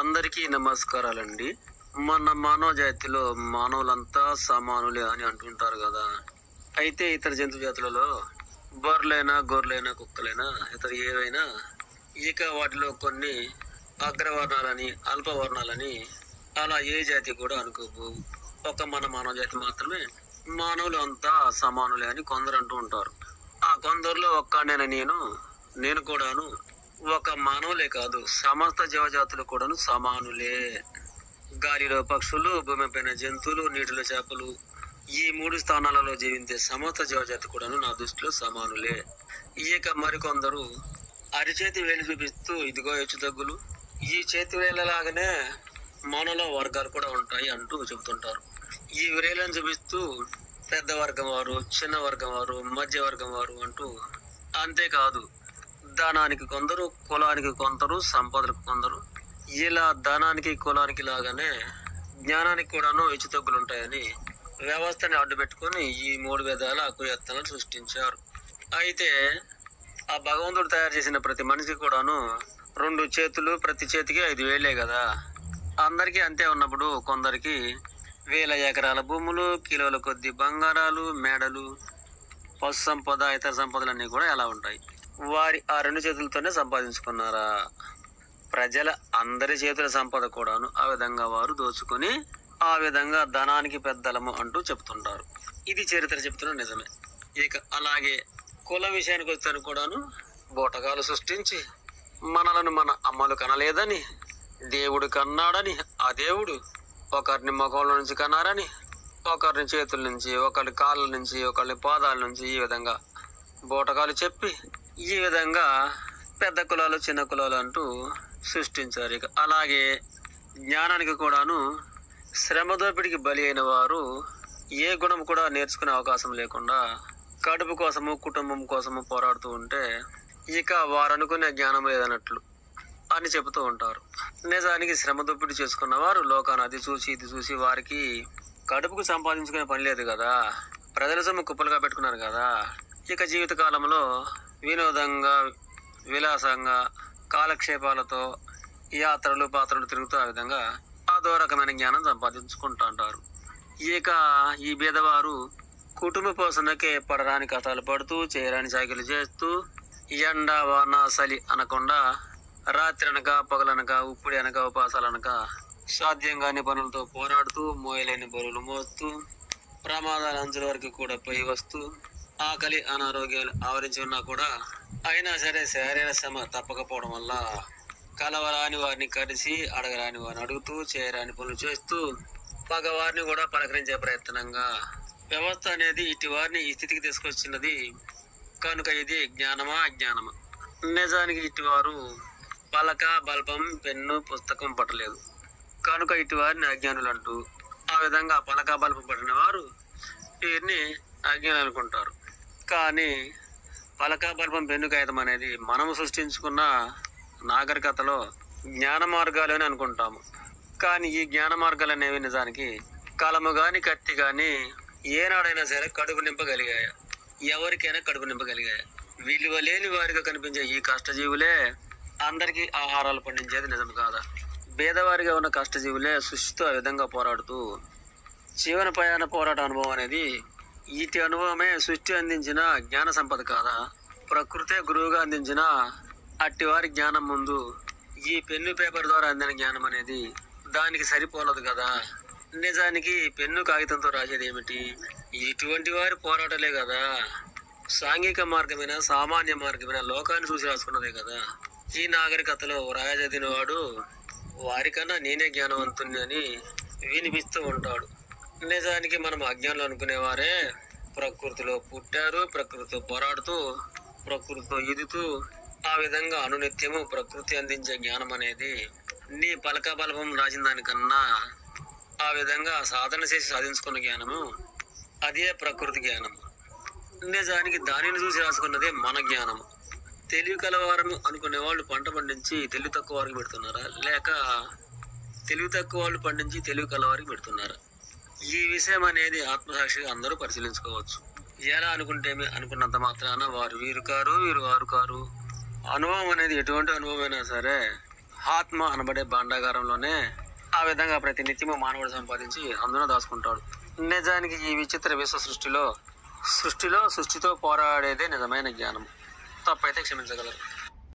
అందరికీ నమస్కారాలండి. మన మానవ జాతిలో మానవులంతా సమానులే అని అంటుంటారు కదా. అయితే ఇతర జంతు జాతులలో బర్రెలైనా, గొర్రెలైనా, కుక్కలైనా, ఇతర ఏవైనా వాటిలో కొన్ని అగ్రవర్ణాలని, అల్పవర్ణాలని అలా ఏ జాతి కూడా అనుకోవు. ఒక మన మానవ జాతి మాత్రమే మానవులు అంతా సమానులే అని కొందరు అంటూ ఉంటారు. ఆ కొందరిలో ఒక్కడైన నేను కూడాను ఒక మానవులే కాదు, సమస్త జీవజాతులు కూడాను సమానులే. గాలిలో పక్షులు, భూమిపైన జంతువులు, నీటిలో చేపలు, ఈ 3 స్థానాలలో జీవించే సమస్త జీవజాతి కూడాను నా దృష్టిలో సమానులే. మరికొందరు అరిచేతి వేలు చూపిస్తూ ఇదిగో హెచ్చుతగ్గులు, ఈ చేతి వేలలాగానే మానవుల వర్గాలు కూడా ఉంటాయి అంటూ చెబుతుంటారు. ఈ వేలను చూపిస్తూ పెద్ద వర్గం వారు, చిన్న వర్గం వారు, మధ్య వర్గం వారు అంటూ, అంతేకాదు ధనానికి కొందరు, కులానికి కొందరు, సంపదలకు కొందరు, ఇలా ధనానికి కులానికి లాగానే జ్ఞానానికి కూడాను హెచ్చుతగ్గులు ఉంటాయని వ్యవస్థని అడ్డుపెట్టుకుని ఈ 3 విధాల కుయత్నాలను సృష్టించారు. అయితే ఆ భగవంతుడు తయారు చేసిన ప్రతి మనిషికి కూడాను 2 చేతులు, ప్రతి చేతికి 5 వేలే కదా. అందరికీ అంతే ఉన్నప్పుడు కొందరికి వేల ఎకరాల భూములు, కిలోల కొద్ది బంగారాలు, మేడలు, పశు సంపద, ఇతర సంపదలన్నీ కూడా ఎలా ఉంటాయి? వారి ఆ 2 చేతులతోనే సంపాదించుకున్నారా? ప్రజల అందరి చేతుల సంపద కూడాను ఆ విధంగా వారు దోచుకొని ఆ విధంగా ధనానికి పెద్దలము అంటూ చెప్తుంటారు. ఇది చరిత్ర చెప్తున్న నిజమే. అలాగే కుల విషయానికి వస్తే కూడాను బోటకాలు సృష్టించి మనలను మన అమ్మలు కనలేదని, దేవుడు కన్నాడని, ఆ దేవుడు ఒకరిని మొఖంలో నుంచి కన్నారని, ఒకరిని చేతుల నుంచి, ఒకరి కాళ్ళ నుంచి, ఒకరి పాదాల నుంచి, ఈ విధంగా బోటకాలు చెప్పి ఈ విధంగా పెద్ద కులాలు, చిన్న కులాలు అంటూ సృష్టించారు. అలాగే జ్ఞానానికి కూడాను శ్రమ దోపిడికి బలి అయిన వారు ఏ గుణం కూడా నేర్చుకునే అవకాశం లేకుండా కడుపు కోసము, కుటుంబం కోసము పోరాడుతూ ఉంటే వారు అనుకునే జ్ఞానం లేదన్నట్లు అని చెబుతూ ఉంటారు. నిజానికి శ్రమ దోపిడి చేసుకున్న వారు లోకాన్ని అది చూసి ఇది చూసి వారికి కడుపుకు సంపాదించుకునే పని లేదు కదా, ప్రజల సొమ్ము కుప్పలుగా పెట్టుకున్నారు కదా. జీవిత కాలంలో వినోదంగా, విలాసంగా, కాలక్షేపాలతో యాత్రలు, పాత్రలు తిరుగుతూ ఆ విధంగా అదో రకమైన జ్ఞానం సంపాదించుకుంటుంటారు. ఈ బీదవారు కుటుంబ పోషణకే పడరాని కథలు పడుతూ, చేయరాని చాకిలు చేస్తూ, ఎండ వాన చలి అనకుండా రాత్రి అనక పగలనక, ఉప్పుడి అనక ఉపాసాలనక సాధ్యం కాని పనులతో పోరాడుతూ, మోయలేని బరువులు మోస్తూ, ప్రమాదాల అంచుల వరకు కూడా పోయి వస్తూ, ఆకలి అనారోగ్యాలు ఆవరించి ఉన్నా కూడా అయినా సరే శారీరక శ్రమ తప్పకపోవడం వల్ల కలవరాని వారిని కలిసి, అడగరాని వారిని అడుగుతూ, చేయరాని పనులు చేస్తూ, పగవారిని కూడా పలకరించే ప్రయత్నంగా వ్యవస్థ అనేది ఇటు వారిని ఈ స్థితికి తీసుకొచ్చినది కనుక ఇది జ్ఞానమా అజ్ఞానమా? నిజానికి ఇటువారు పలక, బల్బం, పెన్ను, పుస్తకం పట్టలేదు కనుక ఇటు వారిని అజ్ఞానులు అంటూ, ఆ విధంగా పలక, బల్బం పట్టిన వారు వీరిని అజ్ఞానులు అనుకుంటారు. కానీ పలక, బల్బం, పెన్ను, కాగితం అనేది మనము సృష్టించుకున్న నాగరికతలో జ్ఞాన మార్గాలు అని అనుకుంటాము. కానీ ఈ జ్ఞాన మార్గాలు అనేవి నిజానికి కలము గాని, కత్తి గాని ఏనాడైనా సరే కడుపు నింపగలిగాయా? ఎవరికైనా కడుపు నింపగలిగాయా? విలువ లేని వారిగా కనిపించే ఈ కష్టజీవులే అందరికీ ఆహారాలు పండించేది నిజం కాదా? పేదవారిగా ఉన్న కష్టజీవులే సృష్టితో ఆ విధంగా పోరాడుతూ జీవన ప్రయాణ పోరాట అనుభవం అనేది ఇటు అనుభవమే సృష్టి అందించిన జ్ఞాన సంపద కాదా? ప్రకృతే గురువుగా అందించిన అట్టివారి జ్ఞానం ముందు ఈ పెన్ను, పేపర్ ద్వారా అందిన జ్ఞానం అనేది దానికి సరిపోలదు కదా. నిజానికి పెన్ను, కాగితంతో రాసేది ఏమిటి? ఇటువంటి వారి పోరాటలే కదా. సాంఘిక మార్గమైన, సామాన్య మార్గమైన లోకాన్ని చూసి రాసుకున్నదే కదా. ఈ నాగరికతలో రాయజదిన వాడు వారికన్నా నేనే జ్ఞానవంతుని అని వినిపిస్తూ ఉంటాడు. నిజానికి మనం అజ్ఞానులు అనుకునేవారే ప్రకృతిలో పుట్టారు, ప్రకృతితో పోరాడుతూ, ప్రకృతితో ఎదుగుతూ, ఆ విధంగా అనునిత్యము ప్రకృతి అందించే జ్ఞానం అనేది నీ పలక బలపం రాసిన దానికన్నా ఆ విధంగా సాధన చేసి సాధించుకున్న జ్ఞానము అదే ప్రకృతి జ్ఞానము. నిజానికి దానిని చూసి రాసుకున్నదే మన జ్ఞానము. తెలివి కలవారము అనుకునే వాళ్ళు పంట పండించి తెలివి తక్కువ వారికి పెడుతున్నారా, లేక తెలివి తక్కువ వాళ్ళు పండించి తెలివి కలవారికి పెడుతున్నారా? ఈ విషయం అనేది ఆత్మసాక్షిగా అందరూ పరిశీలించుకోవచ్చు. ఎలా అనుకున్నంత మాత్రాన వారు వీరు కారు, వీరు వారు కారు. అనుభవం అనేది ఎటువంటి అనుభవం అయినా సరే ఆత్మ అనబడే భాండాగారంలోనే ఆ విధంగా ప్రతి నిత్యము మానవుడు సంపాదించి అందులో దాచుకుంటాడు. నిజానికి ఈ విచిత్ర విశ్వ సృష్టిలో సృష్టితో పోరాడేదే నిజమైన జ్ఞానం. తప్పైతే క్షమించగలరు.